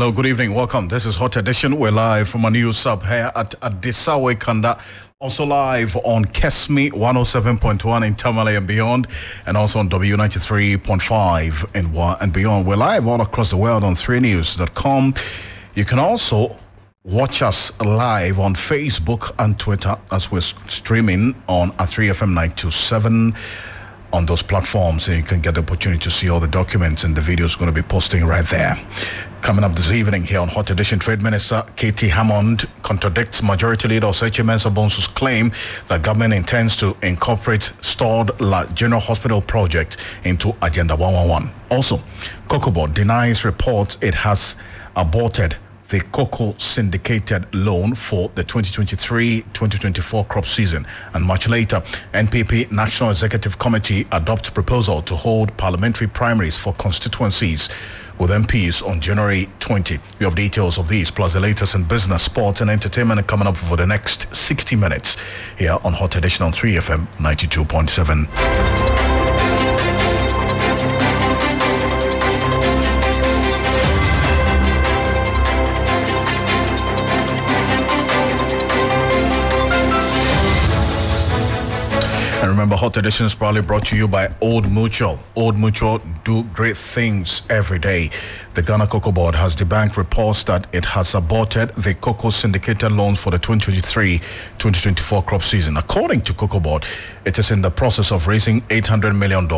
Hello, good evening. Welcome. This is Hot Edition. We're live from a new sub here at Adisawe Kanda. Also live on Kesmi 107.1 in Tamale and beyond, and also on W93.5 and beyond. We're live all across the world on 3news.com. You can also watch us live on Facebook and Twitter as we're streaming on a 3FM 927 on those platforms, and you can get the opportunity to see all the documents and the videos going to be posting right there. Coming up this evening here on Hot Edition, Trade Minister Katie Hammond contradicts Majority Leader Osechi Mensah-Bonsu's claim that government intends to incorporate Stored General Hospital project into Agenda 111. Also, Cocoa Board denies reports it has aborted the cocoa syndicated loan for the 2023-2024 crop season. And much later, NPP National Executive Committee adopts proposal to hold parliamentary primaries for constituencies with MPs on January 20. We have details of these, plus the latest in business, sports and entertainment coming up for the next 60 minutes here on Hot Edition on 3FM 92.7. And remember, Hot Edition is probably brought to you by Old Mutual. Old Mutual do great things every day. The Ghana Cocoa Board has debunked reports that it has aborted the cocoa syndicated loans for the 2023-2024 crop season. According to Cocoa Board, it is in the process of raising $800 million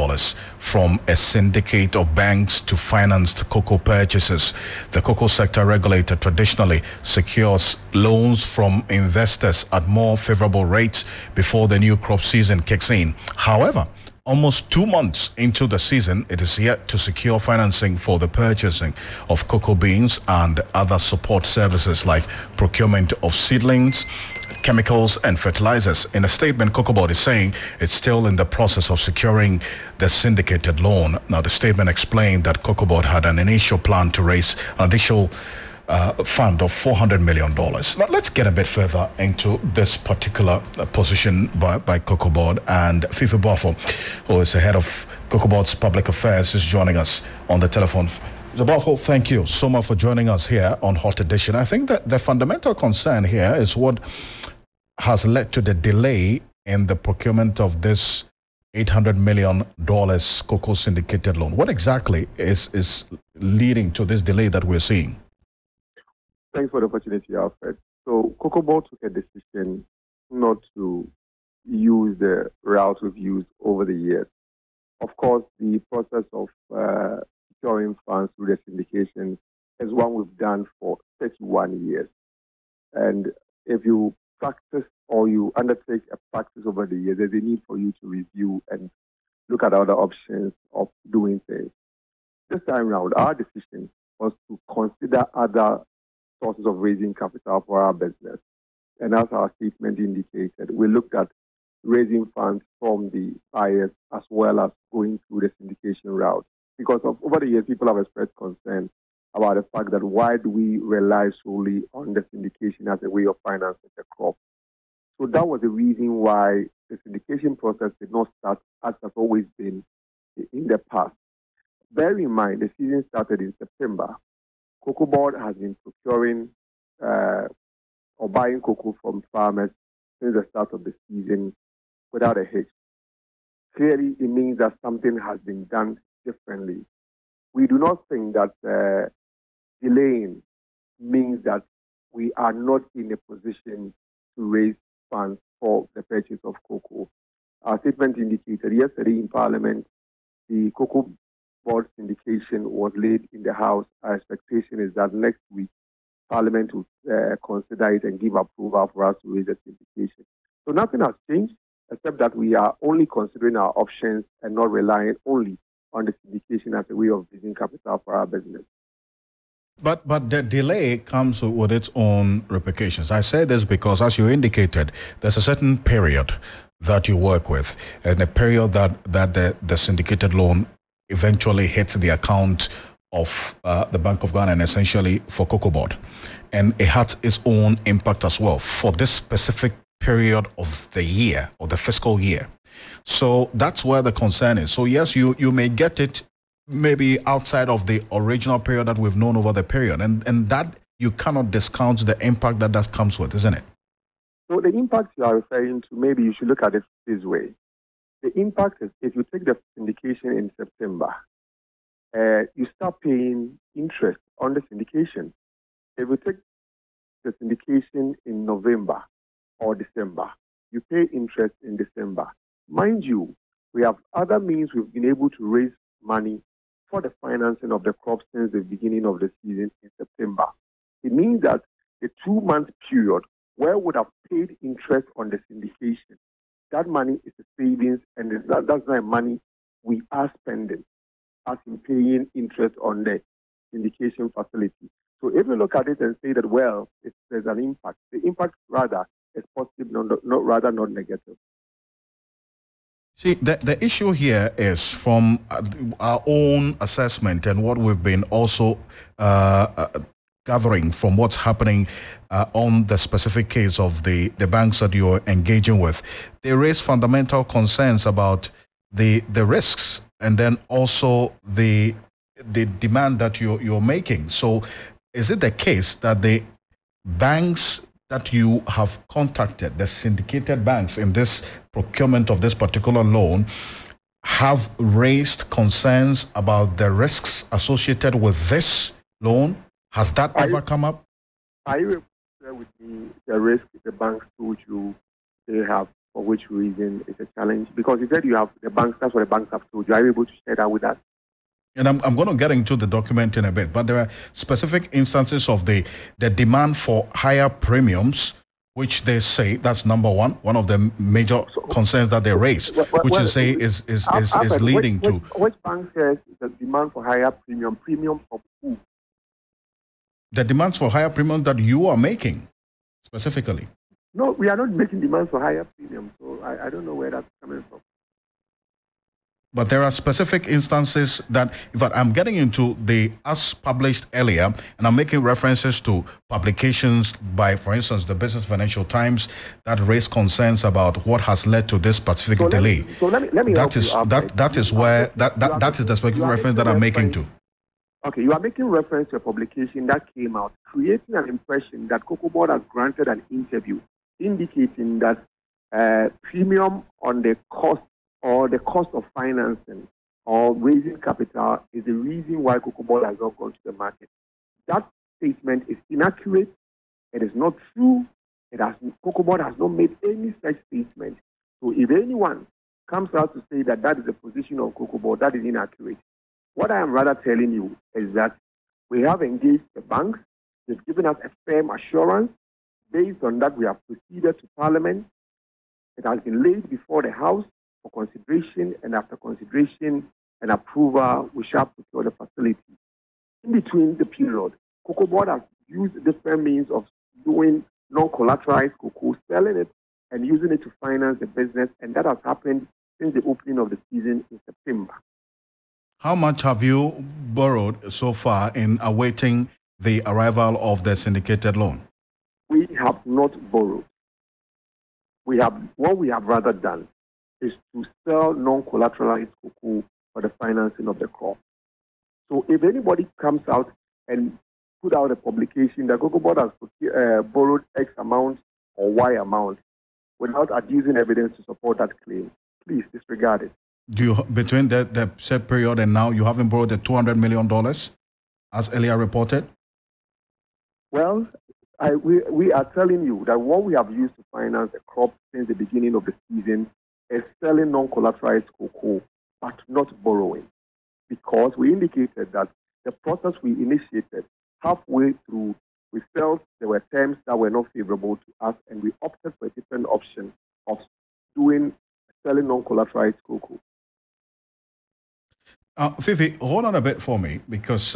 from a syndicate of banks to finance the cocoa purchases. The cocoa sector regulator traditionally secures loans from investors at more favorable rates before the new crop season kicks in. However, almost 2 months into the season, it is yet to secure financing for the purchasing of cocoa beans and other support services like procurement of seedlings, chemicals and fertilizers. In a statement, Cocoa Board is saying it's still in the process of securing the syndicated loan. Now, the statement explained that Cocoa Board had an initial plan to raise an additional fund of $400 million. Now, let's get a bit further into this particular position by Cocoa Board. And Fifi Bafo, who is the head of Cocoa Board's Public Affairs, is joining us on the telephone. Bafo, thank you so much for joining us here on Hot Edition. I think that the fundamental concern here is what has led to the delay in the procurement of this $800 million cocoa syndicated loan. What exactly is leading to this delay that we're seeing? Thanks for the opportunity, Alfred. So Cocoa Board took a decision not to use the route we've used over the years. Of course, the process of securing funds through the syndication is one we've done for 31 years. And if you practice or you undertake a practice over the years, there's a need for you to review and look at other options of doing things. This time around, our decision was to consider other sources of raising capital for our business. And as our statement indicated, we looked at raising funds from the buyers as well as going through the syndication route. Because over the years, people have expressed concern about the fact that why do we rely solely on the syndication as a way of financing the crop? So that was the reason why the syndication process did not start as has always been in the past. Bear in mind, the season started in September. Cocoa Board has been procuring or buying cocoa from farmers since the start of the season without a hitch. Clearly, it means that something has been done differently. We do not think that delaying means that we are not in a position to raise funds for the purchase of cocoa. Our statement indicated yesterday in Parliament, the Cocoa Board syndication was laid in the House. Our expectation is that next week, Parliament will consider it and give approval for us to raise the syndication. So nothing has changed, except that we are only considering our options and not relying only on the syndication as a way of raising capital for our business. But the delay comes with its own repercussions. I say this because, as you indicated, there's a certain period that you work with, and a period that the syndicated loan eventually hits the account of the Bank of Ghana and essentially for Cocoa Board. And it has its own impact as well for this specific period of the year or the fiscal year. So that's where the concern is. So yes, you may get it maybe outside of the original period that we've known over the period. And that you cannot discount the impact that that comes with, isn't it? So the impact you are referring to, maybe you should look at it this way. The impact is if you take the syndication in September, you start paying interest on the syndication. If you take the syndication in November or December, you pay interest in December. Mind you, we have other means we've been able to raise money for the financing of the crop since the beginning of the season in September. It means that the 2-month period where we would have paid interest on the syndication, that money is a savings, and that's not money we are spending as in paying interest on the syndication facility. So if you look at it and say that, well, there's an impact, the impact rather is positive, not negative. See, the issue here is from our own assessment and what we've been also gathering from what's happening on the specific case of the banks that you're engaging with. They raise fundamental concerns about the risks and then also the demand that you're making. So is it the case that the banks that you have contacted, the syndicated banks in this procurement of this particular loan, have raised concerns about the risks associated with this loan? Has that ever come up? Are you share with me the risk the banks told you they have, for which reason it's a challenge? Because you said you have the banks, that's what the banks have told you. Are you able to share that with us? And I'm going to get into the document in a bit, but there are specific instances of the demand for higher premiums, which they say that's number one of the major concerns that they raise, which you say is leading to. Which bank says the demand for higher premium for who? The demands for higher premium that you are making, specifically. No, we are not making demands for higher premium, so I don't know where that's coming from. But there are specific instances that, in fact, I'm getting into the as published earlier, and I'm making references to publications by, for instance, the Business Financial Times that raise concerns about what has led to this specific delay. Let me that is the specific reference that I'm making to. Okay, you are making reference to a publication that came out, creating an impression that Cocoa Board has granted an interview indicating that premium on the cost or the cost of financing or raising capital is the reason why Cocoa Board has not gone to the market. That statement is inaccurate. It is not true. Cocoa Board has not made any such statement. So if anyone comes out to say that is the position of Cocoa Board, that is inaccurate. What I am rather telling you is that we have engaged the banks. They've given us a firm assurance. Based on that, we have proceeded to Parliament. It has been laid before the House for consideration, and after consideration and approval, we shall procure the facility. In between the period, Cocoa Board has used different means of doing non-collateralized cocoa, selling it and using it to finance the business, and that has happened since the opening of the season in September. How much have you borrowed so far in awaiting the arrival of the syndicated loan? We have not borrowed. What we have rather done is to sell non-collateralized cocoa for the financing of the crop. So if anybody comes out and put out a publication that Cocoa Board has borrowed X amount or Y amount without adducing evidence to support that claim, please disregard it. Between the set period and now, you haven't borrowed the $200 million as earlier reported? Well, we are telling you that what we have used to finance the crop since the beginning of the season is selling non-collateralized cocoa, but not borrowing. Because we indicated that the process we initiated halfway through, we felt there were terms that were not favorable to us, and we opted for a different option of selling non-collateralized cocoa. Fifi, hold on a bit for me, because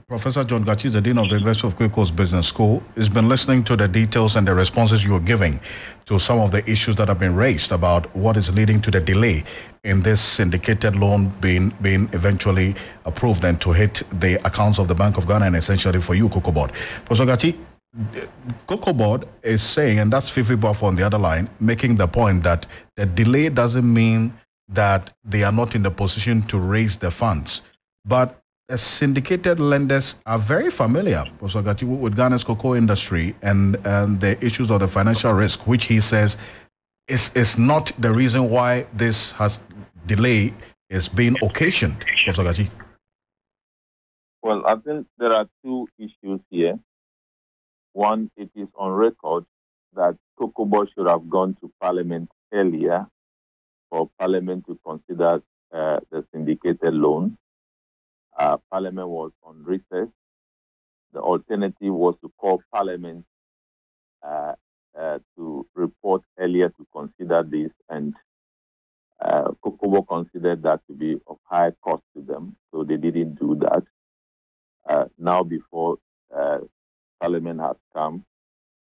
Professor John Gachi, the Dean of the University of Cape Coast Business School, has been listening to the details and the responses you're giving to some of the issues that have been raised about what is leading to the delay in this syndicated loan being eventually approved and to hit the accounts of the Bank of Ghana and essentially for you, Cocoa Board. Professor Gachi, Cocoa Board is saying, and that's Fifi Buff on the other line, making the point that the delay doesn't mean that they are not in the position to raise the funds. But syndicated lenders are very familiar, Professor Gatti, with Ghana's cocoa industry and the issues of the financial risk, which he says is not the reason why this has delay is being occasioned, Professor Gatti. Well, I think there are two issues here. One, it is on record that Cocoa Board should have gone to Parliament earlier for Parliament to consider the syndicated loan. Parliament was on recess. The alternative was to call Parliament to report earlier to consider this, and Cocoa Board considered that to be of high cost to them, so they didn't do that. Now, before Parliament has come,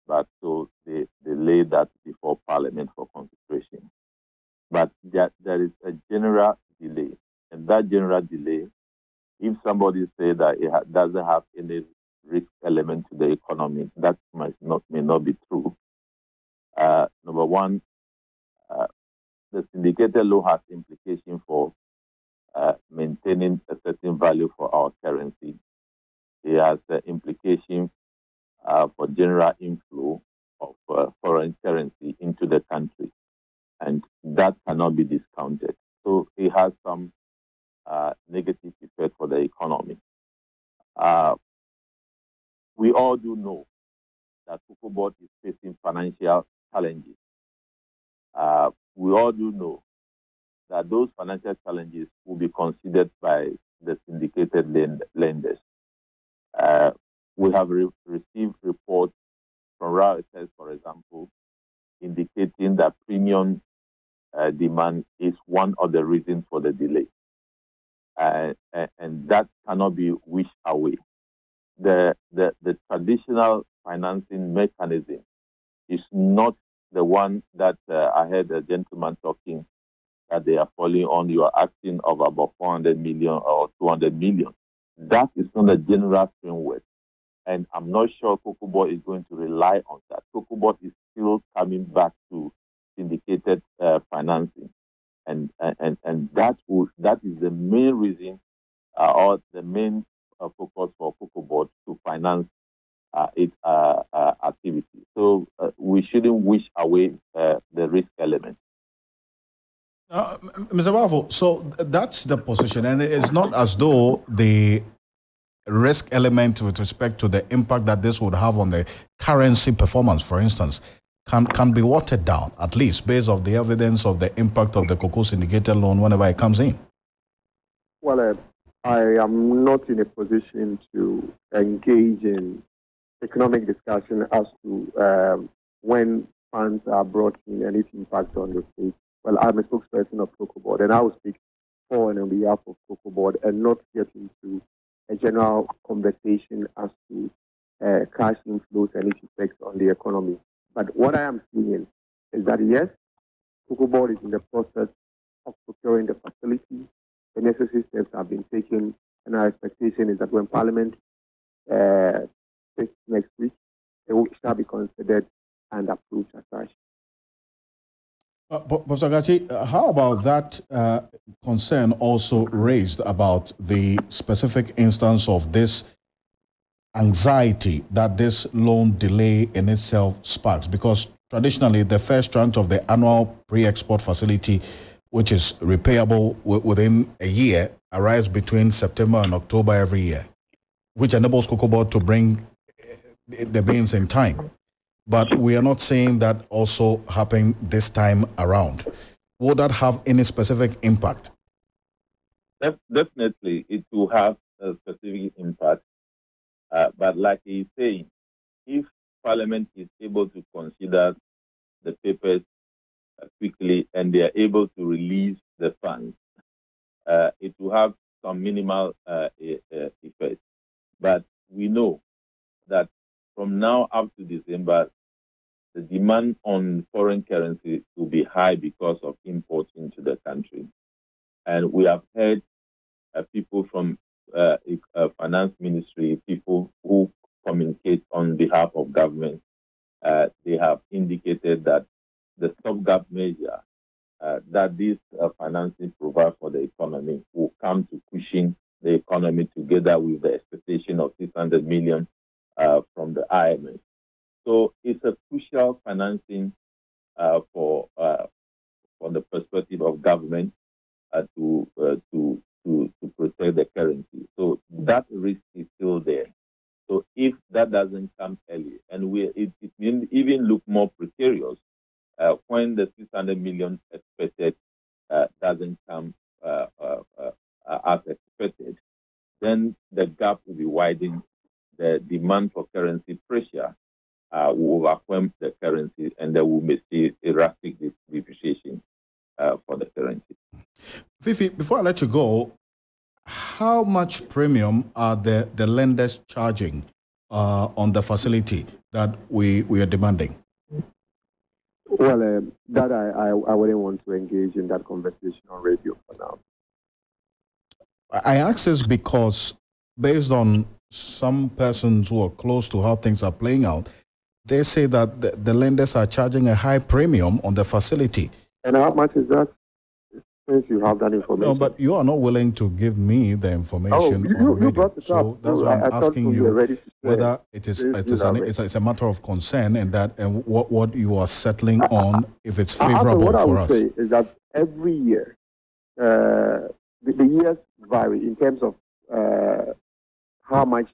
but so they laid that before Parliament for consideration. But there is a general delay, and that general delay, if somebody say that it doesn't have any risk element to the economy, that may not be true. Number one, the syndicated loan has implication for maintaining a certain value for our currency. It has implication for general inflow of foreign currency into the country, and that cannot be discounted. So it has some negative effect for the economy. We all do know that Cocoa Board is facing financial challenges. We all do know that those financial challenges will be considered by the syndicated lenders. We have received reports from Reuters, for example, indicating that premium demand is one of the reasons for the delay. And that cannot be wished away. The traditional financing mechanism is not the one that I heard a gentleman talking that they are falling on. You are asking of about 400 million or 200 million. That is not a general framework. And I'm not sure Cocoa Board is going to rely on that. Cocoa Board is still coming back to syndicated financing. And that is the main reason or the main focus for Cocoa Board to finance its activity. So we shouldn't wish away the risk element. Mr. Bafo, so that's the position, and it's not as though the risk element with respect to the impact that this would have on the currency performance, for instance, can be watered down, at least based on the evidence of the impact of the cocoa syndicated loan whenever it comes in. Well, I am not in a position to engage in economic discussion as to when funds are brought in and its impact on the state. Well, I'm a spokesperson of Cocoa Board, and I will speak for and on behalf of Cocoa Board and not get into a general conversation as to cash inflows and its effects on the economy. But what I am seeing is that, yes, Cocoa Board is in the process of procuring the facility. The necessary steps have been taken, and our expectation is that when Parliament sits next week, it shall be considered and approved as such. Professor Gatti, how about that concern also raised about the specific instance of this anxiety that this loan delay in itself sparks? Because traditionally, the first tranche of the annual pre-export facility, which is repayable within a year, arrives between September and October every year, which enables Cocoa Board to bring the beans in time. But we are not seeing that also happen this time around. Would that have any specific impact? Definitely, it will have a specific impact. But like he's saying, if Parliament is able to consider the papers quickly and they are able to release the funds, it will have some minimal effect. But we know that from now up to December, the demand on foreign currency will be high because of imports into the country. And we have heard people from finance ministry, people who communicate on behalf of government, they have indicated that the stopgap measure that this financing provides for the economy will come to cushion the economy together with the expectation of 600 million from the IMF. So it's a crucial financing from the perspective of government to protect the currency. So that risk is still there. So if that doesn't come early, and it will even look more precarious when the 600 million expected doesn't come as expected, then the gap will be widening. The demand for currency pressure will overwhelm the currency, and there will be see erratic depreciation for the currency. Fifi, before I let you go, how much premium are the lenders charging on the facility that we are demanding? Well, that I wouldn't want to engage in that conversation on radio for now. I ask this because based on some persons who are close to how things are playing out, they say that the lenders are charging a high premium on the facility. And how much is that? Since you have that information. No, but you are not willing to give me the information on radio. So that's why I'm asking you whether it's a matter of concern and what you are settling on, if it's favorable for us. What I would say is that every year, the years vary in terms of how much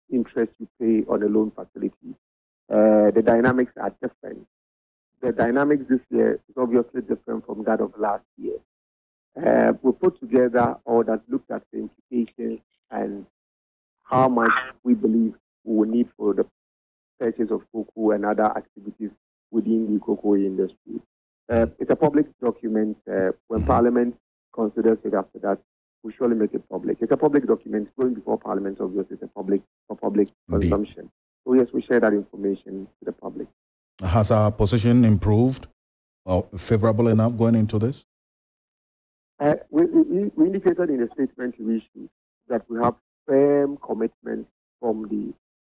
interest you pay on a loan facility. The dynamics are different. The dynamics this year is obviously different from that of last year. We put together all that looked at the implications and how much we believe we will need for the purchase of cocoa and other activities within the cocoa industry. It's a public document. When Parliament considers it after that, we surely make it public. It's a public document going before Parliament, obviously, it's for public consumption. So yes, we share that information to the public. Has our position improved or favorable enough going into this? We indicated in the statement we issued that we have firm commitment from the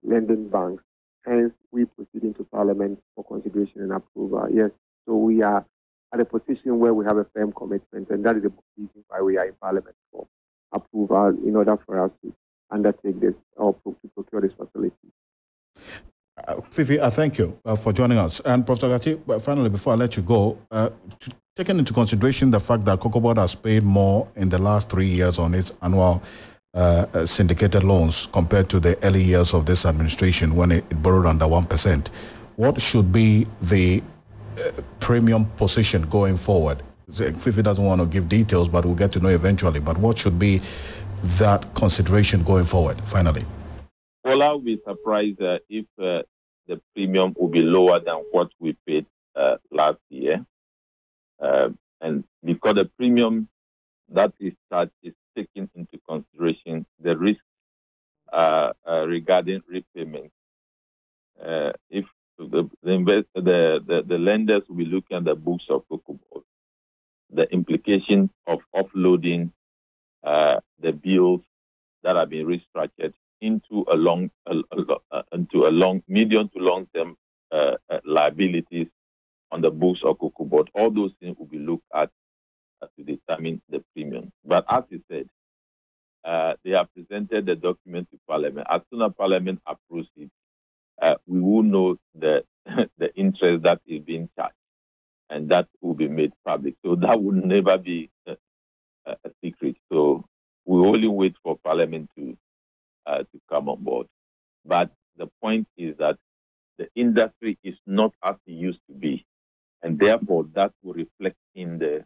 lending banks. Hence, we proceed into Parliament for consideration and approval. Yes, so we are at a position where we have a firm commitment, and that is the reason why we are in Parliament for approval in order for us to undertake this or to procure this facility. Fifi, I thank you for joining us. And Professor Gatti, finally, before I let you go, taking into consideration the fact that Cocoa Board has paid more in the last 3 years on its annual syndicated loans compared to the early years of this administration when it borrowed under 1%, what should be the premium position going forward? Fifi doesn't want to give details, but we'll get to know eventually. But what should be that consideration going forward, finally? Well, I'll be surprised if the premium will be lower than what we paid last year. And because the premium that is charged is taking into consideration the risk regarding repayment. If the lenders will be looking at the books of Cocoa Board, the implication of offloading the bills that have been restructured into medium to long term liabilities on the books of Cocoa Board. All those things will be looked at to determine the premium. But as you said, they have presented the document to Parliament. As soon as Parliament approves it, we will know the interest that is being charged, and that will be made public. So that would never be a secret. So we only wait for Parliament to come on board. But the point is that the industry is not as it used to be, and therefore that will reflect in the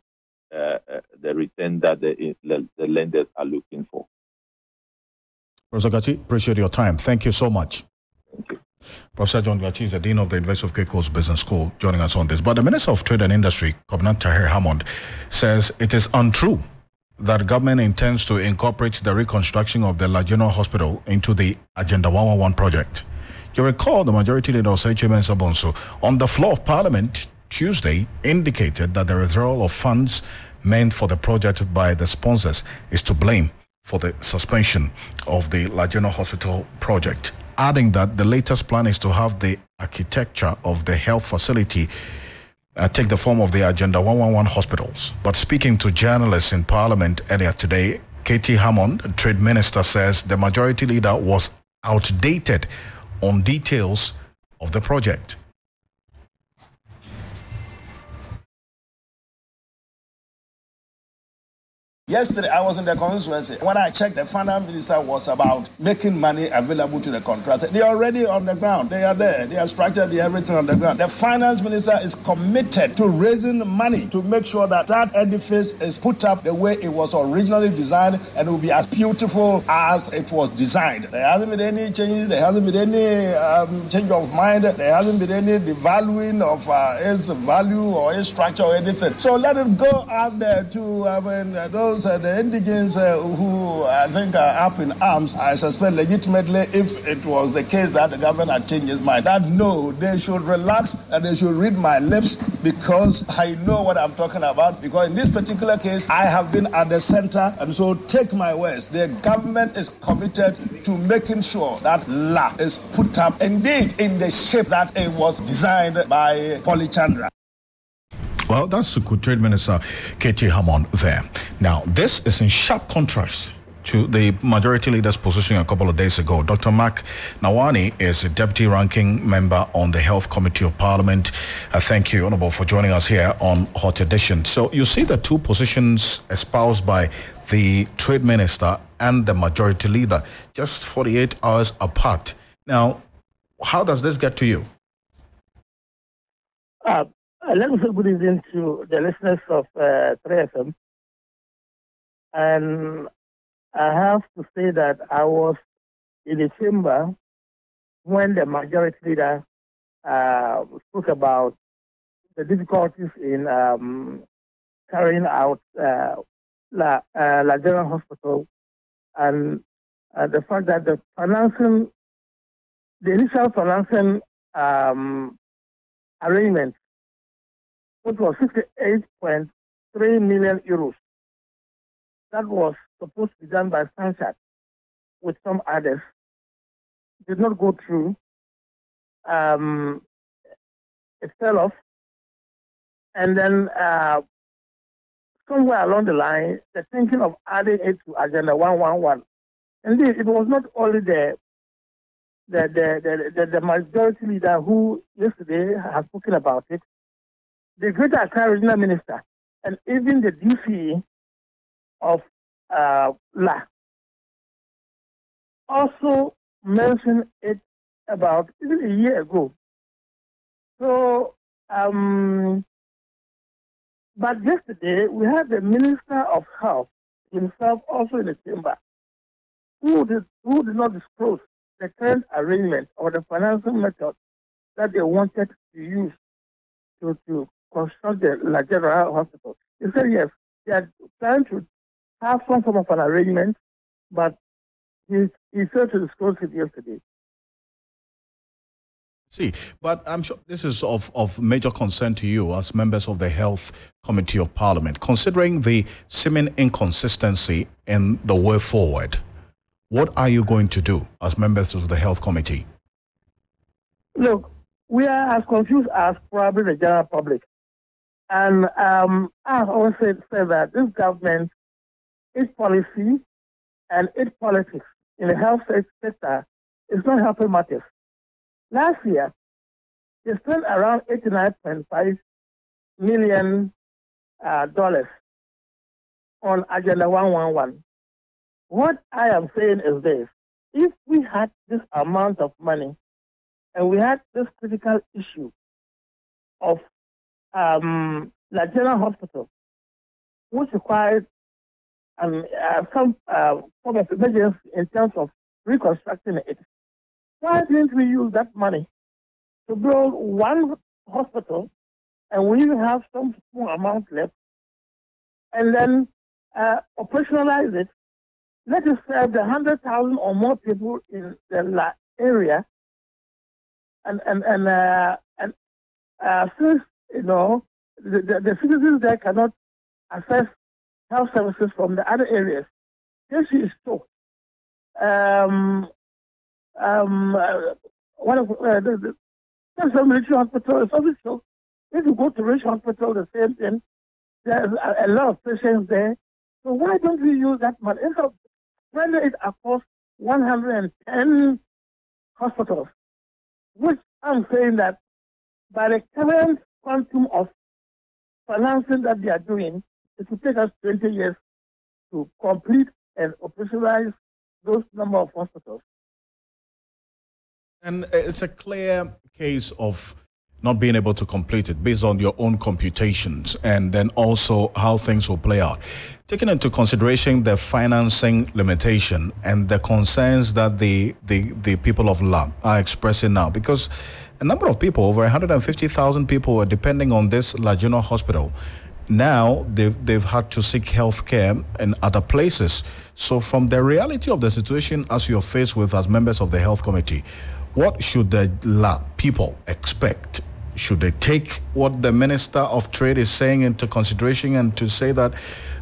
return that the lenders are looking for. Professor Gatti, appreciate your time. Thank you so much. Thank you. Professor John Gatti is the Dean of the University of Cape Coast Business School, joining us on this. But the Minister of Trade and Industry, Covenant Tahir Hammond, says it is untrue that government intends to incorporate the reconstruction of the La General Hospital into the Agenda 111 project. You recall the Majority Leader, Osei Sabonso, on the floor of Parliament Tuesday indicated that the withdrawal of funds meant for the project by the sponsors is to blame for the suspension of the La General Hospital project, adding that the latest plan is to have the architecture of the health facility take the form of the Agenda 111 hospitals. But speaking to journalists in Parliament earlier today, K.T. Hammond, Trade Minister, says the majority leader was outdated on details of the project. Yesterday, I was in the constituency. When I checked, the finance minister was about making money available to the contractor. They are already on the ground. They are there. They are structured, everything on the ground. The finance minister is committed to raising money to make sure that that edifice is put up the way it was originally designed and it will be as beautiful as it was designed. There hasn't been any changes. There hasn't been any change of mind. There hasn't been any devaluing of its value or its structure or anything. So let it go out there to those the indigents who I think are up in arms, I suspect legitimately, if it was the case that the government had changed its mind, that no, they should relax and they should read my lips because I know what I'm talking about. Because in this particular case, I have been at the center, and so take my words. The government is committed to making sure that LA is put up indeed in the shape that it was designed by Polichandra. Well, that's the Trade Minister K.T. Hammond there. Now, this is in sharp contrast to the majority leader's position a couple of days ago. Dr. Mark Nawani is a deputy ranking member on the Health Committee of Parliament. Thank you, Honorable, for joining us here on Hot Edition. So you see the two positions espoused by the Trade Minister and the majority leader, just 48 hours apart. Now, how does this get to you? Let me say good evening to the listeners of 3FM. And I have to say that I was in the chamber when the majority leader spoke about the difficulties in carrying out La General Hospital and the fact that the initial financing arrangement, which was 68.3 million euros. That was supposed to be done by Stanchart with some others. Did not go through. It fell off. And then somewhere along the line, the thinking of adding it to Agenda 111. Indeed, it was not only the majority leader who yesterday has spoken about it, the Greater Accra Regional Minister, and even the DCE of LA also mentioned it about even a year ago. So, but yesterday we had the Minister of Health himself also in the chamber, who did not disclose the current arrangement or the financing method that they wanted to use to construct the La General Hospital. He said yes, they are trying to have some form of an arrangement, but he failed to disclose it yesterday. See, but I'm sure this is of major concern to you as members of the Health Committee of Parliament, considering the seeming inconsistency in the way forward. What are you going to do as members of the Health Committee? Look, we are as confused as probably the general public. And I always say that this government, its policy and its politics in the health sector is not helping matters. Last year, they spent around $89.5 million on Agenda 111. What I am saying is this: if we had this amount of money and we had this critical issue of La General Hospital, which required some form of emergency in terms of reconstructing it, why didn't we use that money to build one hospital and we have some small amount left and then operationalize it? Let us serve the 100,000 or more people in the area, and since you know the citizens there cannot access health services from the other areas, this is so. One of the military hospital is also so. If you go to Rich Hospital, the same thing. There's a lot of patients there. So why don't we use that money? Instead of spending it across 110 hospitals, which I'm saying that by the current quantum of financing that they are doing, it will take us 20 years to complete and operationalize those number of hospitals. And it's a clear case of not being able to complete it based on your own computations and then also how things will play out. Taking into consideration the financing limitation and the concerns that the people of LA are expressing now, because a number of people, over 150,000 people, are depending on this Laguna hospital. Now they've had to seek health care in other places. So from the reality of the situation as you're faced with as members of the health committee, what should the LA people expect? Should they take what the Minister of Trade is saying into consideration and to say that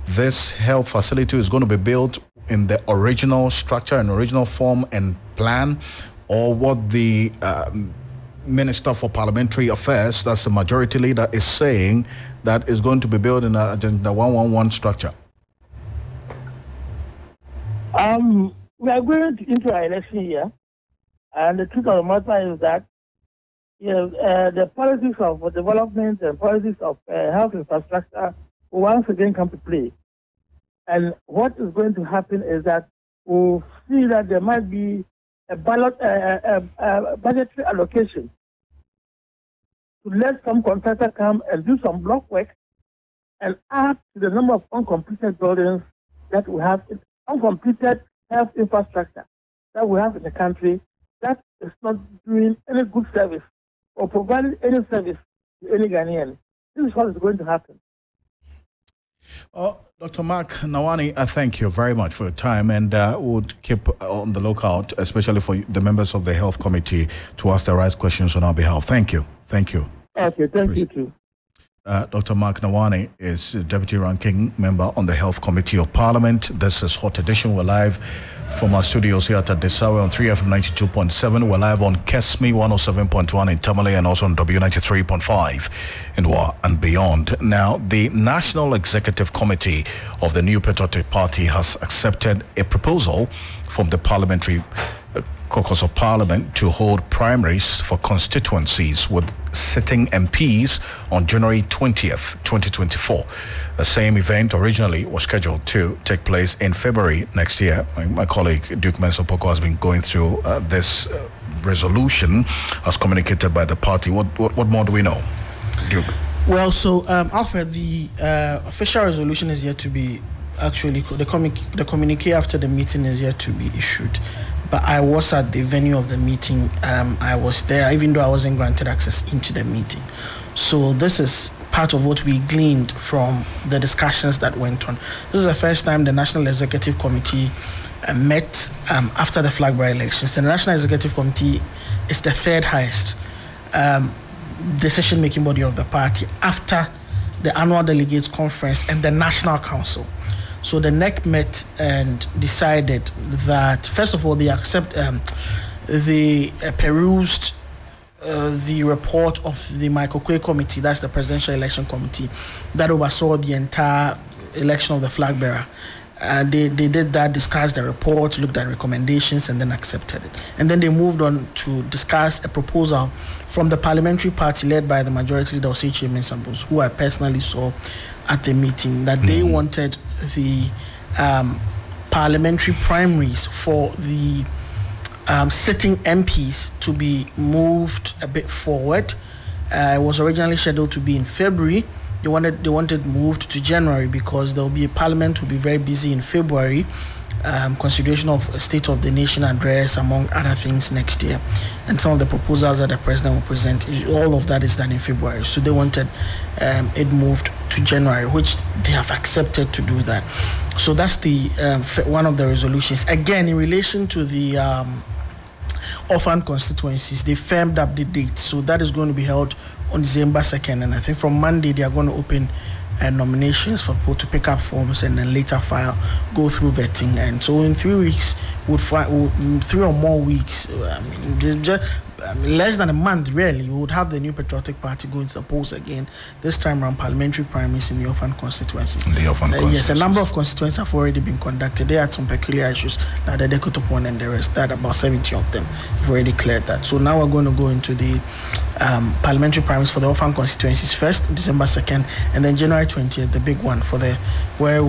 this health facility is going to be built in the original structure and original form and plan, or what the Minister for Parliamentary Affairs, that's the majority leader, is saying that is going to be built in the 111 structure? We are going into an election year, and the truth of the matter is that the policies of development and policies of health infrastructure will once again come to play. And what is going to happen is that we'll see that there might be a budgetary allocation to let some contractor come and do some block work and add to the number of uncompleted buildings that we have, uncompleted health infrastructure that we have in the country that is not doing any good service or providing any service to any Ghanaian. This is what is going to happen. Dr. Mark Nawani, I thank you very much for your time, and we'll keep on the lookout, especially for the members of the Health Committee, to ask the right questions on our behalf. Thank you. Thank you. Okay, thank you too. Dr. Mark Nawani is Deputy Ranking Member on the Health Committee of Parliament. This is Hot Edition. We're live from our studios here at Desawe on 3FM 92.7. We're live on Kesmi 107.1 in Tamale and also on W93.5 in Wa and beyond. Now, the National Executive Committee of the New Patriotic Party has accepted a proposal from the Parliamentary Caucus of Parliament to hold primaries for constituencies with sitting MPs on January 20th, 2024. The same event originally was scheduled to take place in February next year. My colleague Duke Mensopoko has been going through this resolution as communicated by the party. What more do we know, Duke? Well, so Alfred, the official resolution is yet to be the communique after the meeting is yet to be issued. But I was at the venue of the meeting. I was there, even though I wasn't granted access into the meeting. So this is part of what we gleaned from the discussions that went on. This is the first time the National Executive Committee met after the flag bearer elections. And the National Executive Committee is the third highest decision-making body of the party after the annual delegates conference and the National Council. So the NEC met and decided that, first of all, they perused the report of the Michael Quay Committee, that's the Presidential Election Committee, that oversaw the entire election of the flag bearer. They did that, discussed the report, looked at recommendations, and then accepted it. And then they moved on to discuss a proposal from the parliamentary party led by the majority leader, Osei Mensambos, who I personally saw at the meeting, that they wanted the parliamentary primaries for the sitting MPs to be moved a bit forward. It was originally scheduled to be in February. They wanted moved to January because there will be a parliament will be very busy in February. Consideration of a State of the Nation address, among other things, next year, and some of the proposals that the president will present. All of that is done in February. So they wanted it moved to January, which they have accepted to do that. So that's the one of the resolutions. Again, in relation to the orphan constituencies, they firmed up the date. So that is going to be held on December 2nd, and I think from Monday they are going to open nominations for people to pick up forms and then later go through vetting. And so in 3 weeks, 3 or more weeks, less than a month, really, we would have the New Patriotic Party going to the polls again, this time around parliamentary primaries in the Orphan constituencies. Yes, a number of constituencies have already been conducted. They had some peculiar issues. Now the Dekotopon and the rest, that about 70 of them have already cleared that. So now we're going to go into the parliamentary primaries for the Orphan constituencies first, December 2nd, and then January 20th, the big one for the where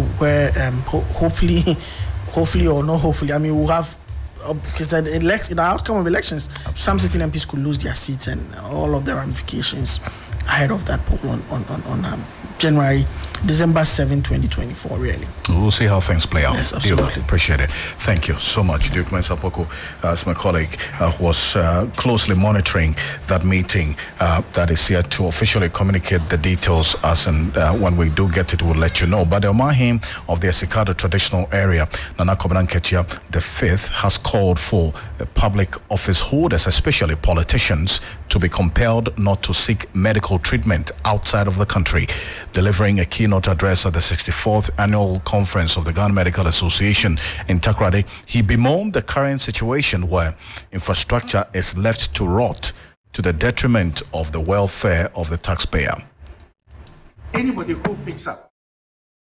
hopefully or not hopefully, I mean, we'll have. Because the outcome of elections, some sitting MPs could lose their seats and all of the ramifications ahead of that poll on December 7, 2024, really. We'll see how things play out. Yes, absolutely. Duke, appreciate it. Thank you so much, Duke Mensah-Poku, as my colleague was closely monitoring that meeting that is here to officially communicate the details as and when we do get it, we'll let you know. But the Omahim of the Esikado traditional area, Nana Kobenan Ketia the Fifth, has called for public office holders, especially politicians, to be compelled not to seek medical treatment outside of the country. Delivering a keynote address at the 64th annual conference of the Ghana Medical Association in Takoradi, he bemoaned the current situation where infrastructure is left to rot to the detriment of the welfare of the taxpayer. Anybody who picks up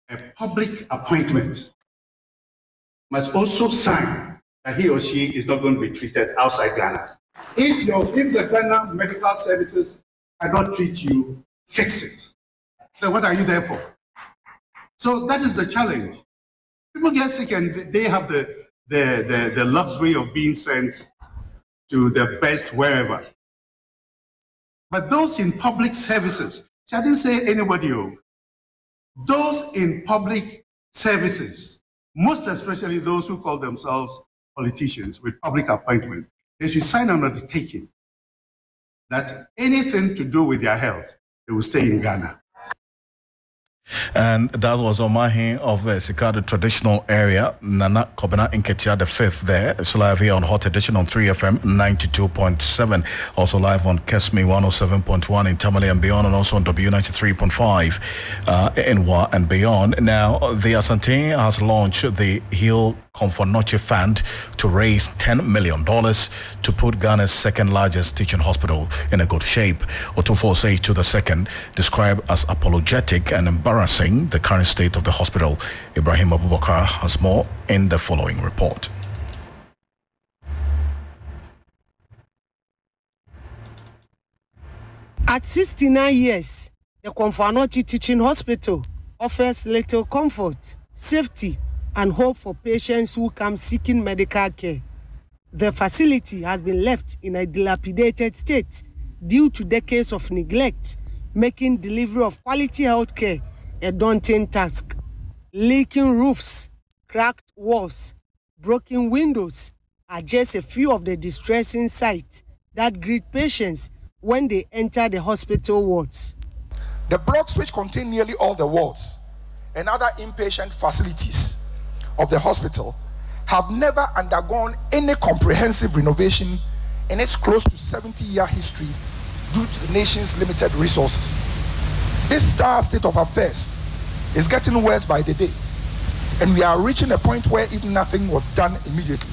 a public appointment must also sign that he or she is not going to be treated outside Ghana. If the Ghana Medical Services cannot treat you, fix it. Then what are you there for? So that is the challenge. People get sick and they have the luxury of being sent to the best wherever. But those in public services, see, I didn't say anybody, those in public services, most especially those who call themselves politicians with public appointment, they should sign an undertaking that anything to do with their health, they will stay in Ghana. And that was Omahin of the Esikado traditional area, Nana Kobena Nketia the Fifth there. It's live here on Hot Edition on 3FM 92.7. Also live on Kesmi 107.1 in Tamale and beyond, and also on W93.5 in Wa and beyond. Now, the Asante has launched the Heal Comfort Noche Fund to raise $10 million to put Ghana's second largest teaching hospital in a good shape. Otufo to the second, described as apologetic and embarrassing the current state of the hospital. Ibrahim Abubakar has more in the following report. At 69 years, the Comfort Noche Teaching Hospital offers little comfort, safety, and hope for patients who come seeking medical care. The facility has been left in a dilapidated state due to decades of neglect, making delivery of quality health care a daunting task. Leaking roofs, cracked walls, broken windows are just a few of the distressing sights that greet patients when they enter the hospital wards. The blocks which contain nearly all the wards and other inpatient facilities of the hospital have never undergone any comprehensive renovation in its close to 70-year history due to the nation's limited resources. This dire state of affairs is getting worse by the day, and we are reaching a point where if nothing was done immediately,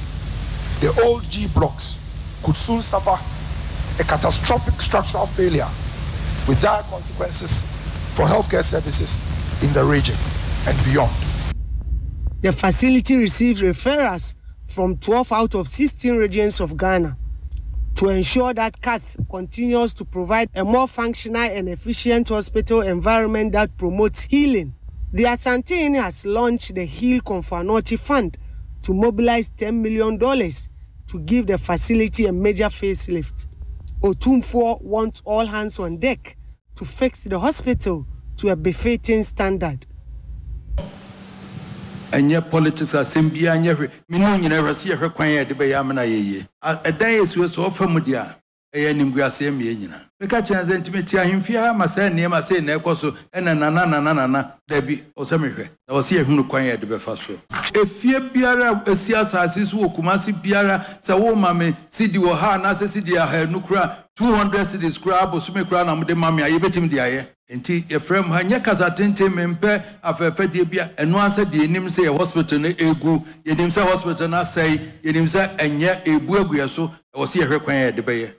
the old G blocks could soon suffer a catastrophic structural failure with dire consequences for healthcare services in the region and beyond. The facility receives referrals from 12 out of 16 regions of Ghana. To ensure that CATH continues to provide a more functional and efficient hospital environment that promotes healing, the Asante has launched the Heal Comfort Noche Fund to mobilize $10 million to give the facility a major facelift. Otumfuo wants all hands on deck to fix the hospital to a befitting standard. And your politics are simply and every minute you never see a required to be Yamana. A day is so familiar. A Nimguasiam Yenina. Because chance intimacy, I fear my son near my say Necoso and a nana, Debbie or Semife. I was here who required to be fast. If fear Piara, a Sias is who Kumasi Piara, Sawo Mame, Sidi Waha, Nasa Sidia, her Nukra, 200 cities crab or Sumikran, and the Mammy, I bet him the air. And a friend Hanyakas attended Mempe of a Fedibia, and once said the name say a hospital, a goo, Yedimsa hospital, I say, Yedimsa, and yet a Buguaso, was here required the bay.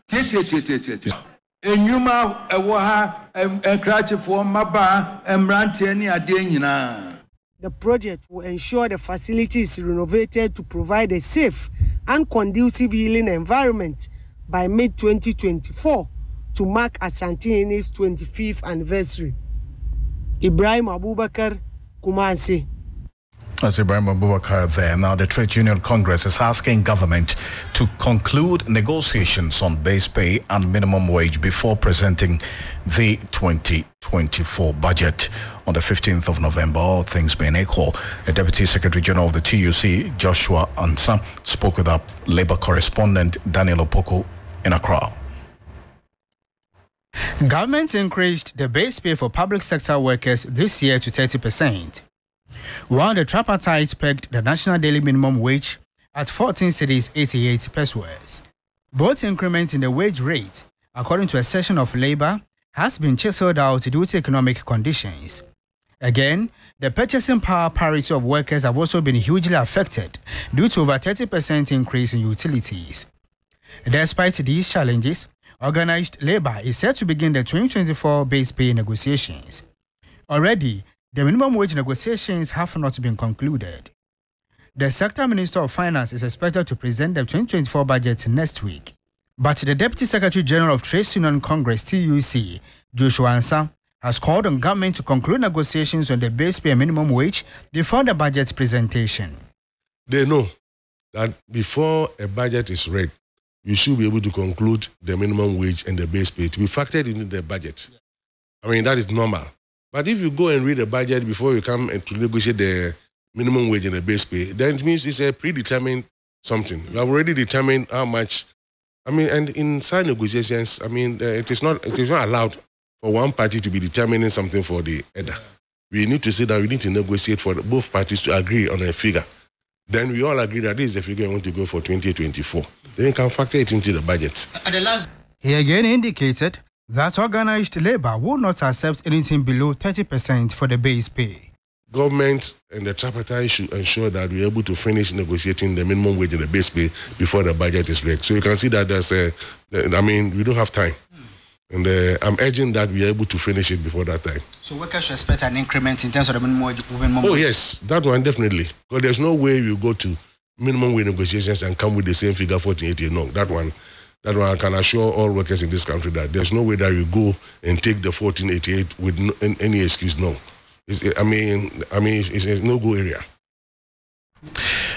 Enyuma ewaha enkrache for maba emrante ni ade nyina. The project will ensure the facility is renovated to provide a safe and conducive healing environment by mid-2024 to mark Asanteheni's 25th anniversary. Ibrahim Abubakar, Kumasi. That's Ibrahim Abubakar there. Now, the Trade Union Congress is asking government to conclude negotiations on base pay and minimum wage before presenting the 2024 budget on the 15th of November, all things being equal. The Deputy Secretary General of the TUC, Joshua Ansah, spoke with our Labour correspondent, Daniel Opoku, in Accra. Government increased the base pay for public sector workers this year to 30%, while the tripartite pegged the national daily minimum wage at 14 cedis 88 pesos. Both increments in the wage rate, according to a session of Labour, has been chiseled out due to economic conditions. Again, the purchasing power parity of workers have also been hugely affected due to over 30% increase in utilities. Despite these challenges, Organized Labour is set to begin the 2024 base pay negotiations. Already, the minimum wage negotiations have not been concluded. The Sector Minister of Finance is expected to present the 2024 budget next week. But the Deputy Secretary General of Trade Union Congress, TUC, Joshua Ansah, has called on government to conclude negotiations on the base pay and minimum wage before the budget presentation. They know that before a budget is read, you should be able to conclude the minimum wage and the base pay to be factored into the budget. I mean, that is normal. But if you go and read the budget before you come and to negotiate the minimum wage and the base pay, then it means it's a predetermined something. You have already determined how much. I mean, and in side negotiations, I mean, it is not allowed for one party to be determining something for the other. We need to say that we need to negotiate for both parties to agree on a figure. Then we all agree that this is the figure we want to go for 2024. Then you can factor it into the budget. He again indicated that organized labor will not accept anything below 30% for the base pay. Government and the tripartite should ensure that we're able to finish negotiating the minimum wage and the base pay before the budget is ready. So you can see that we don't have time. And I'm urging that we are able to finish it before that time. So workers should expect an increment in terms of the minimum wage? Oh, yes, that one definitely. Because there's no way you go to minimum wage negotiations and come with the same figure, 1488. No, that one I can assure all workers in this country that there's no way that you go and take the 1488 with any excuse. No. It's a no-go area.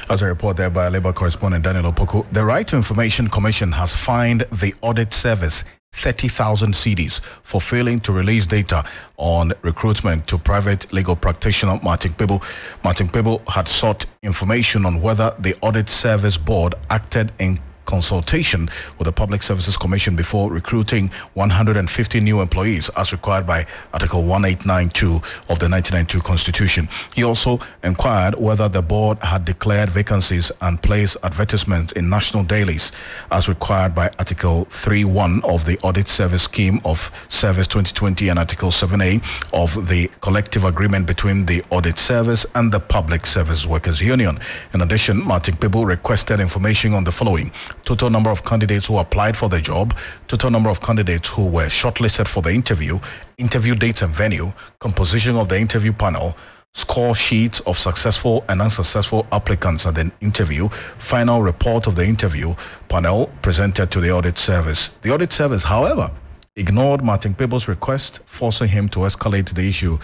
As a report there by Labour correspondent Daniel Opoku, the Right to Information Commission has fined the audit service 30,000 cedis for failing to release data on recruitment to private legal practitioner Martin Pebo. Martin Pebo had sought information on whether the Audit Service Board acted in consultation with the Public Services Commission before recruiting 150 new employees as required by Article 1892 of the 1992 Constitution. He also inquired whether the board had declared vacancies and placed advertisements in national dailies as required by Article 3.1 of the Audit Service Scheme of Service 2020 and Article 7A of the collective agreement between the Audit Service and the Public Service Workers Union. In addition, Martin Pebo requested information on the following: total number of candidates who applied for the job, total number of candidates who were shortlisted for the interview, interview dates and venue, composition of the interview panel, score sheets of successful and unsuccessful applicants at the interview, final report of the interview panel presented to the Audit Service. The Audit Service, however, ignored Martin Pebo's request, forcing him to escalate the issue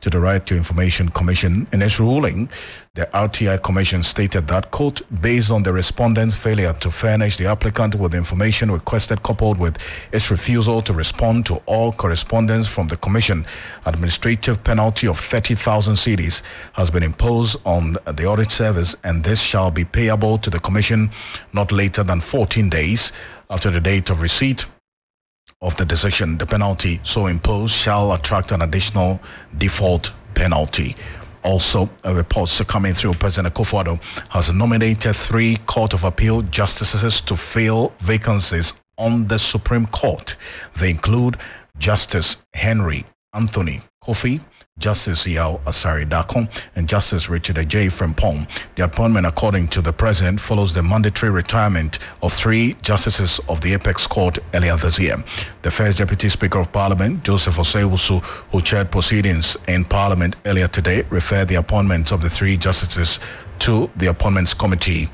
to the Right to Information Commission. In its ruling, the RTI Commission stated that, quote, based on the respondent's failure to furnish the applicant with the information requested coupled with its refusal to respond to all correspondence from the Commission, administrative penalty of 30,000 cedis has been imposed on the Audit Service, and this shall be payable to the Commission not later than 14 days after the date of receipt of the decision. The penalty so imposed shall attract an additional default penalty. Also, a report coming through, President Akufo-Addo has nominated 3 Court of Appeal justices to fill vacancies on the Supreme Court. They include Justice Henry Anthony Kofi, Justice Yao Asari Dako and Justice Richard Ajay Frimpong. The appointment, according to the President, follows the mandatory retirement of 3 justices of the Apex Court earlier this year. The first Deputy Speaker of Parliament, Joseph Osei-Wusu, who chaired proceedings in Parliament earlier today, referred the appointments of the 3 justices to the Appointments Committee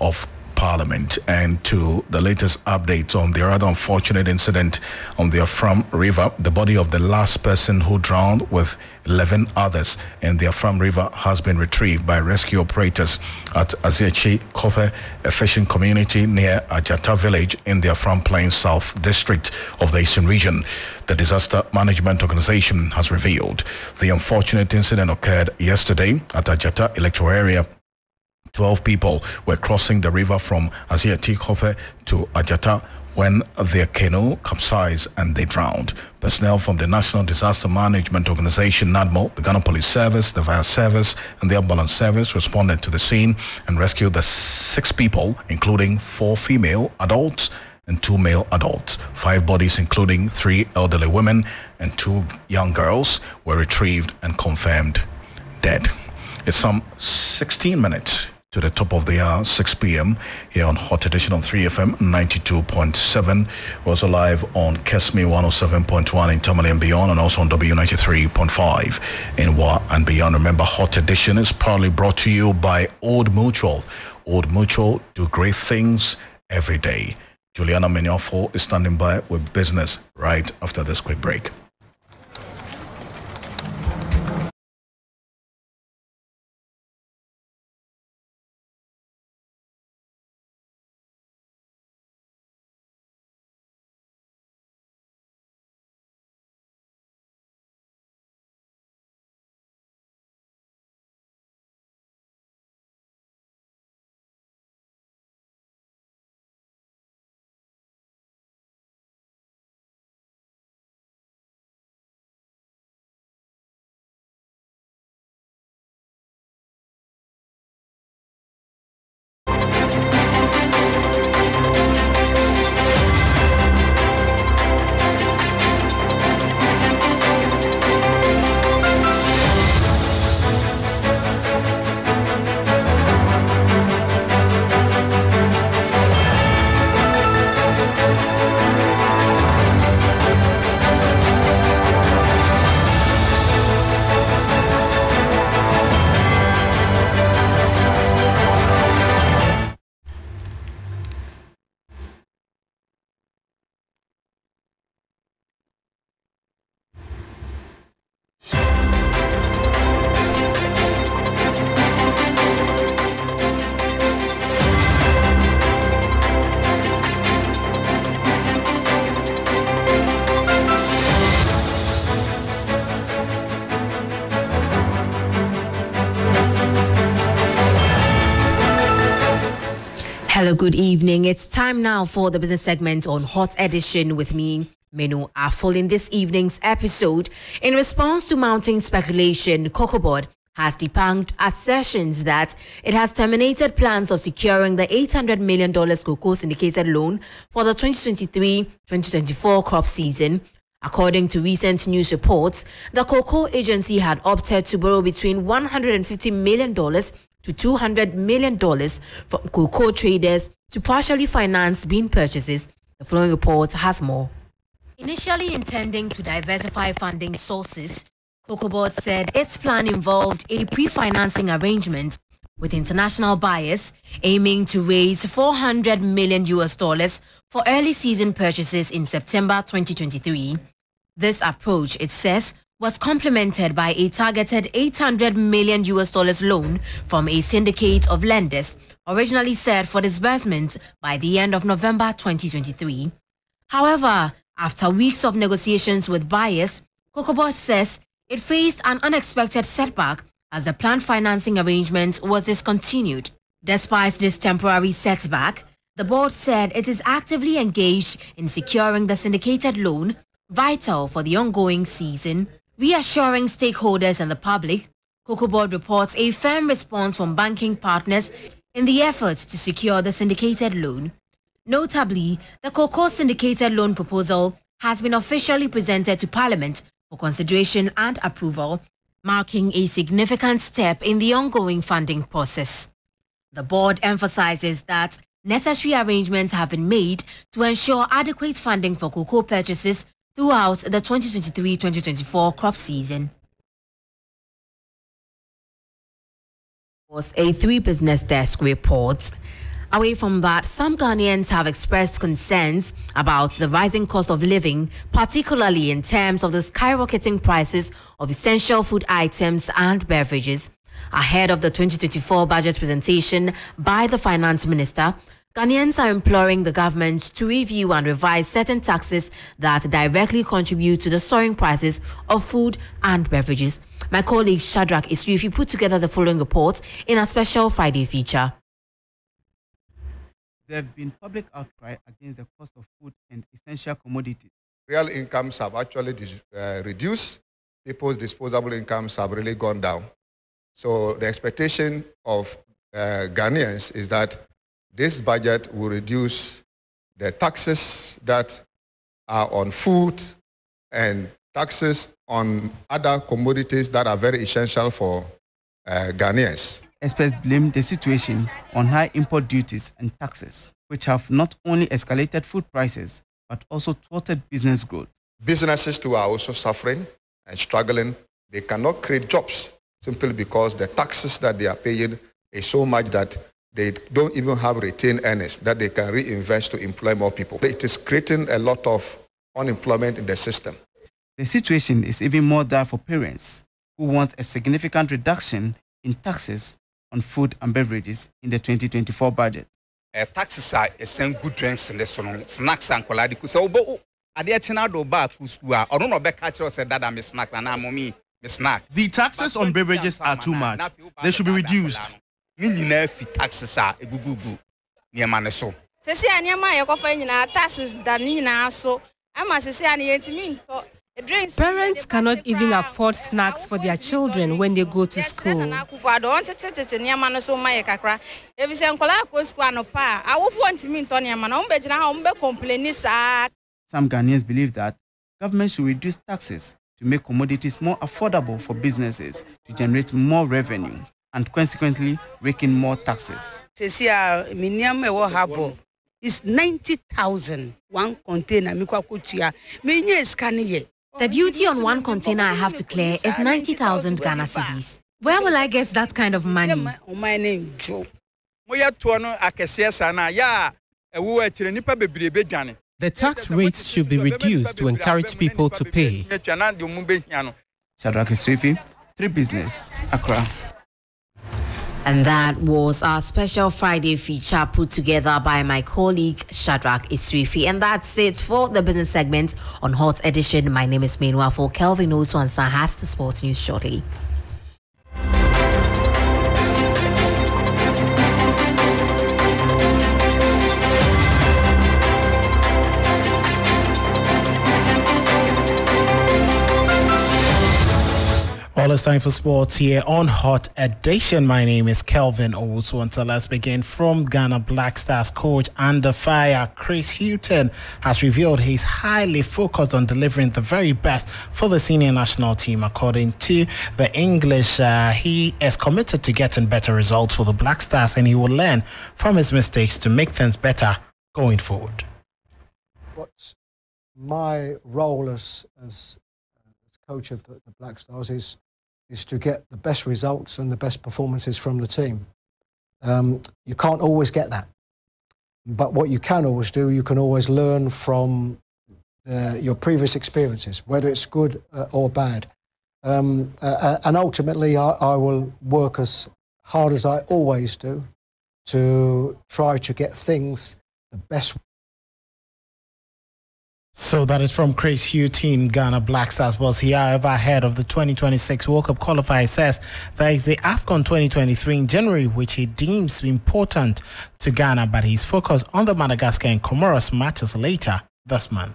of Parliament. And to the latest updates on the rather unfortunate incident on the Afram River, the body of the last person who drowned with 11 others in the Afram River has been retrieved by rescue operators at Aziachi Kofe, a fishing community near Ajata village in the Afram Plains South District of the Eastern Region. The Disaster Management Organization has revealed the unfortunate incident occurred yesterday at Ajata electoral area. 12 people were crossing the river from Aziati Kofe to Ajata when their canoe capsized and they drowned. Personnel from the National Disaster Management Organization, NADMO, the Ghana Police Service, the Fire Service, and the Ambulance Service responded to the scene and rescued the 6 people, including 4 female adults and 2 male adults. 5 bodies, including 3 elderly women and 2 young girls, were retrieved and confirmed dead. It's some 16 minutes to the top of the hour, 6 p.m. here on Hot Edition on 3FM 92.7. We're also live on Kesmi 107.1 in Tamale and beyond, and also on W93.5 in Wa and beyond. Remember, Hot Edition is proudly brought to you by Old Mutual. Old Mutual, do great things every day. Juliana Menyofo is standing by with business right after this quick break. Hello, good evening. It's time now for the business segment on Hot Edition with me, Menu Afol. In this evening's episode, in response to mounting speculation, Cocoa Board has debunked assertions that it has terminated plans of securing the $800 million cocoa syndicated loan for the 2023-2024 crop season. According to recent news reports, the cocoa agency had opted to borrow between $150 million to $200 million from cocoa traders to partially finance bean purchases. The following report has more. Initially intending to diversify funding sources, Cocoa Board said its plan involved a pre-financing arrangement with international buyers aiming to raise $400 million for early season purchases in September 2023. This approach, it says, was complemented by a targeted $800 million loan from a syndicate of lenders, originally set for disbursement by the end of November 2023. However, after weeks of negotiations with buyers, Cocoa Board says it faced an unexpected setback as the planned financing arrangement was discontinued. Despite this temporary setback, the board said it is actively engaged in securing the syndicated loan, vital for the ongoing season. Reassuring stakeholders and the public, Cocoa Board reports a firm response from banking partners in the efforts to secure the syndicated loan. Notably, the cocoa syndicated loan proposal has been officially presented to Parliament for consideration and approval, marking a significant step in the ongoing funding process. The board emphasizes that necessary arrangements have been made to ensure adequate funding for cocoa purchases throughout the 2023-2024 crop season. Was a 3 Business Desk report. Away from that, some Ghanaians have expressed concerns about the rising cost of living, particularly in terms of the skyrocketing prices of essential food items and beverages. Ahead of the 2024 budget presentation by the Finance Minister, Ghanaians are imploring the government to review and revise certain taxes that directly contribute to the soaring prices of food and beverages. My colleague Shadrach Isrifi put together the following report in a special Friday feature. There have been public outcry against the cost of food and essential commodities. Real incomes have actually reduced. People's disposable incomes have really gone down. So the expectation of Ghanaians is that this budget will reduce the taxes that are on food and taxes on other commodities that are very essential for Ghanaians. Experts blame the situation on high import duties and taxes, which have not only escalated food prices, but also thwarted business growth. Businesses too are also suffering and struggling. They cannot create jobs simply because the taxes that they are paying is so much that they don't even have retained earnings that they can reinvest to employ more people. It is creating a lot of unemployment in the system. The situation is even more dire for parents who want a significant reduction in taxes on food and beverages in the 2024 budget. Taxes are send good drinks in the snacks and quality. So, the taxes on beverages are too much. They should be reduced. Parents cannot even afford snacks for their children when they go to school. Some Ghanaians believe that government should reduce taxes to make commodities more affordable for businesses to generate more revenue and consequently rake in more taxes. It's 90,000 one container. The duty on one container I have to clear is 90,000 Ghana cedis. Where will I get that kind of money? My name Joe. The tax rates should be reduced to encourage people to pay. Shadrach Isrifi, 3 Business, Accra. And that was our special Friday feature put together by my colleague Shadrach Isrifi. And that's it for the business segment on Hot Edition. My name is Mainwa. For Kelvin Oswansa has the sports news shortly. Well, it's time for sports here on Hot Edition. My name is Kelvin Owusu. Until let's begin from Ghana Black Stars coach under fire Chris Hughton has revealed he's highly focused on delivering the very best for the senior national team. According to the English, he is committed to getting better results for the Black Stars, and he will learn from his mistakes to make things better going forward. What's my role as coach of the Black Stars is to get the best results and the best performances from the team. You can't always get that. But what you can always do, you can always learn from your previous experiences, whether it's good or bad. And ultimately, I will work as hard as I always do to try to get things the best. So that is from Chris Hughton, Ghana Black Stars. Was he, however, ahead of the 2026 World Cup qualifier? Says there is the AFCON 2023 in January, which he deems important to Ghana, but he's focused on the Madagascar and Comoros matches later this month.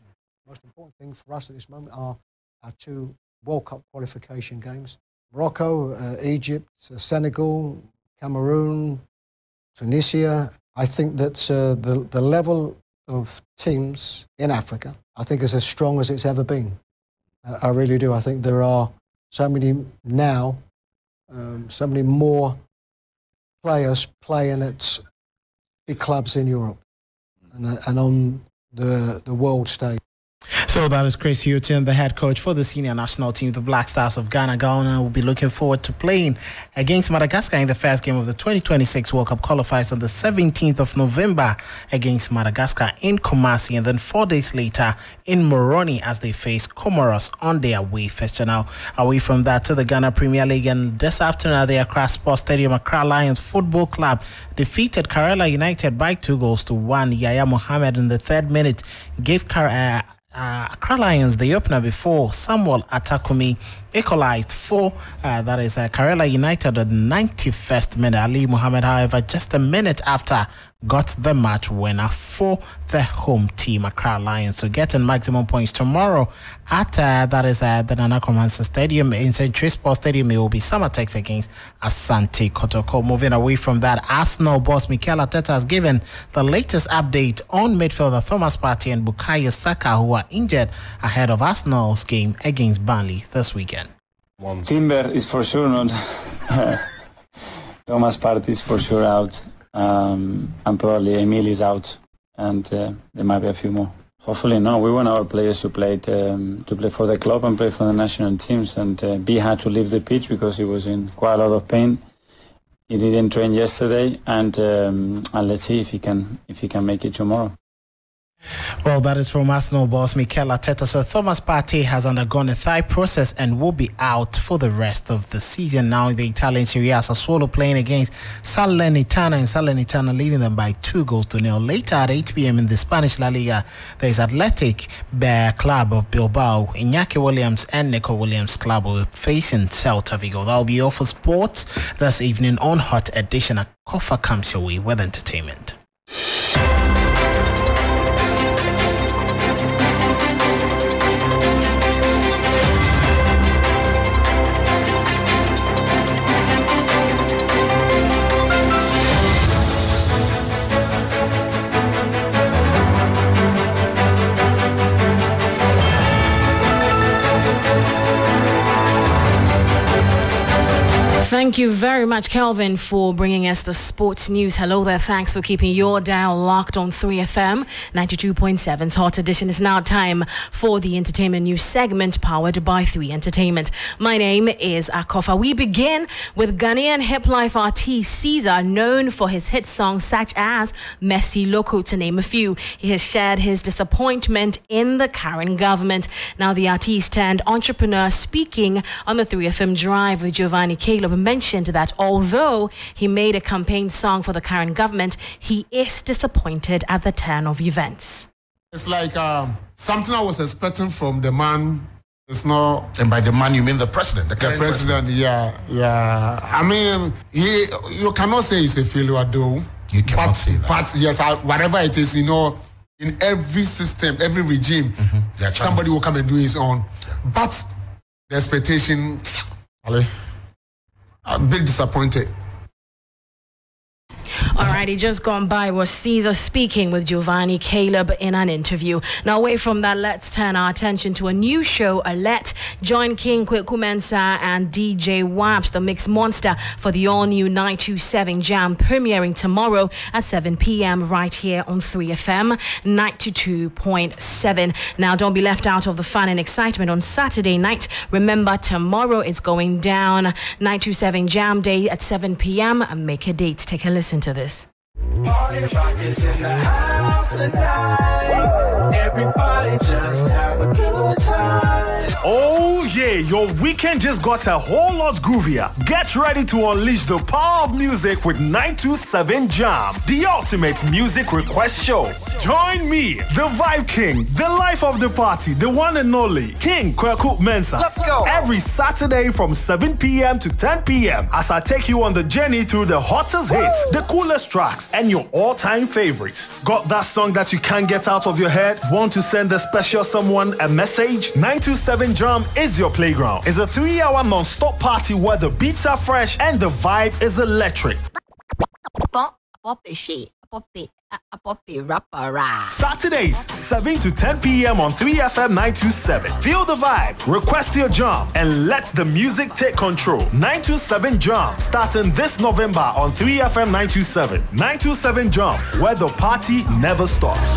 The most important thing for us at this moment are our 2 World Cup qualification games. Morocco, Egypt, Senegal, Cameroon, Tunisia. I think that the level of teams in Africa, I think, is as strong as it's ever been. I really do. I think there are so many now, so many more players playing at big clubs in Europe and on the world stage. So that is Chris Houghton, the head coach for the senior national team, the Black Stars of Ghana. Ghana will be looking forward to playing against Madagascar in the first game of the 2026 World Cup qualifiers on the 17th of November against Madagascar in Kumasi, and then 4 days later in Moroni as they face Comoros on their away fixture. Now, away from that to the Ghana Premier League, and this afternoon at the Accra Sports Stadium, Accra Lions Football Club defeated Karela United by 2-1. Yaya Mohammed in the 3rd minute gave Accra Lions the opener before Samuel Atakumi equalized for that is Karela United at the 91st minute. Ali Mohammed, however, just a minute after got the match winner for the home team, Accra Lions. So getting maximum points tomorrow at that is the Nana Comanche Stadium in Century Sports Stadium. It will be Summertex against Asante Kotoko. Moving away from that, Arsenal boss Mikel Arteta has given the latest update on midfielder Thomas Partey and Bukayo Saka, who are injured ahead of Arsenal's game against Burnley this weekend. Timber is for sure not. Thomas Partey is for sure out. And probably Emil is out, and there might be a few more. Hopefully, no. We want our players to play for the club and play for the national teams. And B had to leave the pitch because he was in quite a lot of pain. He didn't train yesterday, and let's see if he can make it tomorrow. Well, that is from Arsenal boss Mikel Arteta. So Thomas Partey has undergone a thigh process and will be out for the rest of the season. Now in the Italian Serie A, Sassuolo playing against Salernitana, and Salernitana leading them by 2-0. Later at 8 p.m. in the Spanish La Liga, there is Athletic Club of Bilbao, Iñaki Williams and Nico Williams Club will facing Celta Vigo. That will be all for sports this evening on Hot Edition. A Kofa comes your way with entertainment. Thank you very much, Kelvin, for bringing us the sports news. Hello there. Thanks for keeping your dial locked on 3FM 92.7's Hot Edition. It's now time for the entertainment news segment powered by 3 Entertainment. My name is Akofa. We begin with Ghanaian hip life artist Caesar, known for his hit songs such as Messi Loco, to name a few. He has shared his disappointment in the current government. Now, the artist turned entrepreneur, speaking on the 3FM Drive with Giovanni Caleb, mentioned that although he made a campaign song for the current government, he is disappointed at the turn of events. It's like something I was expecting from the man. It's not. And by the man, you mean the president, the current president. Yeah. I mean, you cannot say he's a failure, though. You cannot say that. But yes, whatever it is, in every system, every regime, somebody will come and do his own. But the expectation, a bit disappointed. Alrighty, just gone by was Caesar speaking with Giovanni Caleb in an interview. Now, away from that, let's turn our attention to a new show, Alert. Join King Kweku Mensah and DJ Waps, the Mix Monster, for the all-new 927 Jam, premiering tomorrow at 7 p.m. right here on 3FM 92.7. Now, don't be left out of the fun and excitement on Saturday night. Remember, tomorrow it's going down. 927 Jam Day at 7 p.m. and make a date. Take a listen to this. Everybody's in the house tonight. Everybody just have a good time. Oh yeah, your weekend just got a whole lot groovier. Get ready to unleash the power of music with 927 Jam, the ultimate music request show. Join me, the Vibe King, the life of the party, the one and only King Kweku Mensah. Let's go. Every Saturday from 7 p.m. to 10 p.m. as I take you on the journey through the hottest hits, the coolest tracks, and your all-time favorites. Got that song that you can't get out of your head? Want to send a special someone a message? 927 Jam is your playground. It's a 3-hour non-stop party where the beats are fresh and the vibe is electric. Saturdays, 7 to 10 p.m. on 3FM 927. Feel the vibe, request your jump, and let the music take control. 927 Jump, starting this November on 3FM 927. 927 Jump, where the party never stops.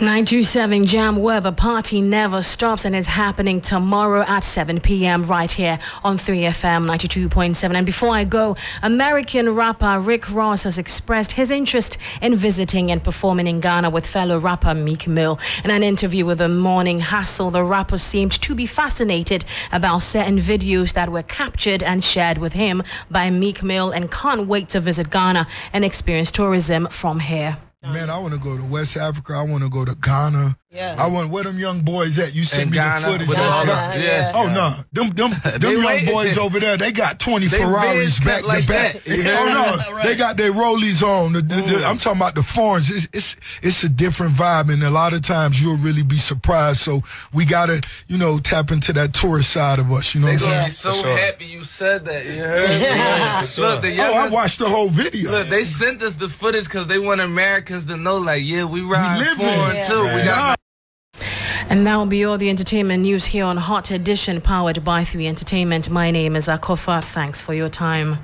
927 Jam, where the party never stops, and it's happening tomorrow at 7 p.m. right here on 3FM 92.7. And before I go, American rapper Rick Ross has expressed his interest in visiting and performing in Ghana with fellow rapper Meek Mill. In an interview with The Morning Hustle, the rapper seemed to be fascinated about certain videos that were captured and shared with him by Meek Mill and can't wait to visit Ghana and experience tourism from here. Man, I want to go to West Africa. I want to go to Ghana. Yeah. I want where them young boys at? You sent me the footage. Oh no, them young boys over there. They got 20 Ferraris back to back. Oh no, they got their rollies on. I'm talking about the foreigns. It's a different vibe, and a lot of times you'll really be surprised. So we gotta, tap into that tourist side of us. You know what I'm saying? Be so happy you said that. You heard? Look, I watched the whole video. Look, they sent us the footage because they want Americans to know, like, we ride foreign too. We got. And that will be all the entertainment news here on Hot Edition, powered by 3 Entertainment. My name is Akofa. Thanks for your time.